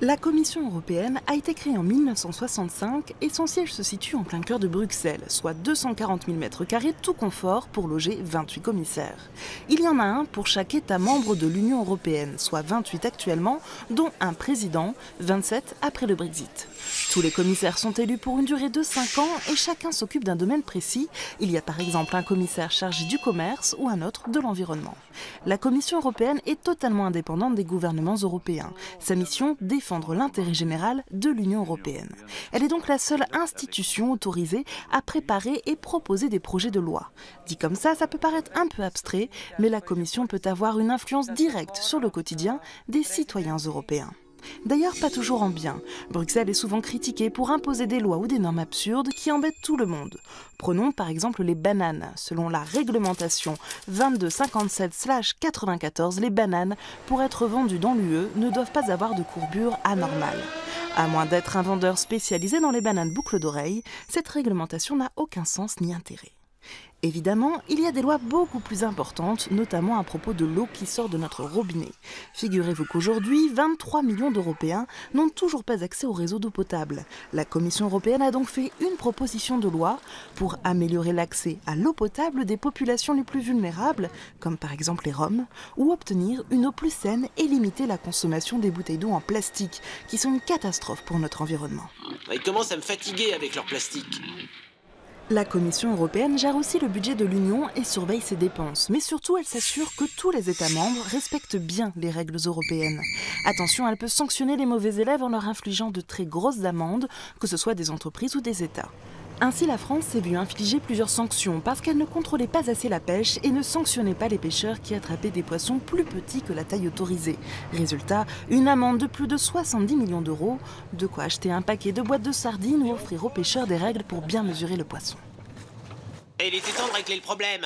La Commission européenne a été créée en 1965 et son siège se situe en plein cœur de Bruxelles, soit 240 000 m² tout confort pour loger 28 commissaires. Il y en a un pour chaque État membre de l'Union européenne, soit 28 actuellement, dont un président, 27 après le Brexit. Tous les commissaires sont élus pour une durée de 5 ans et chacun s'occupe d'un domaine précis. Il y a par exemple un commissaire chargé du commerce ou un autre de l'environnement. La Commission européenne est totalement indépendante des gouvernements européens. Sa mission, défendre l'intérêt général de l'Union européenne. Elle est donc la seule institution autorisée à préparer et proposer des projets de loi. Dit comme ça peut paraître un peu abstrait, mais la Commission peut avoir une influence directe sur le quotidien des citoyens européens. D'ailleurs, pas toujours en bien. Bruxelles est souvent critiquée pour imposer des lois ou des normes absurdes qui embêtent tout le monde. Prenons par exemple les bananes. Selon la réglementation 2257/94, les bananes, pour être vendues dans l'UE, ne doivent pas avoir de courbure anormale. À moins d'être un vendeur spécialisé dans les bananes boucles d'oreilles, cette réglementation n'a aucun sens ni intérêt. Évidemment, il y a des lois beaucoup plus importantes, notamment à propos de l'eau qui sort de notre robinet. Figurez-vous qu'aujourd'hui, 23 millions d'Européens n'ont toujours pas accès au réseau d'eau potable. La Commission européenne a donc fait une proposition de loi pour améliorer l'accès à l'eau potable des populations les plus vulnérables, comme par exemple les Roms, ou obtenir une eau plus saine et limiter la consommation des bouteilles d'eau en plastique, qui sont une catastrophe pour notre environnement. Ils commencent à me fatiguer avec leur plastique. La Commission européenne gère aussi le budget de l'Union et surveille ses dépenses. Mais surtout, elle s'assure que tous les États membres respectent bien les règles européennes. Attention, elle peut sanctionner les mauvais élèves en leur infligeant de très grosses amendes, que ce soit des entreprises ou des États. Ainsi, la France s'est vue infliger plusieurs sanctions parce qu'elle ne contrôlait pas assez la pêche et ne sanctionnait pas les pêcheurs qui attrapaient des poissons plus petits que la taille autorisée. Résultat, une amende de plus de 70 millions d'euros, de quoi acheter un paquet de boîtes de sardines ou offrir aux pêcheurs des règles pour bien mesurer le poisson. Et il était temps de régler le problème.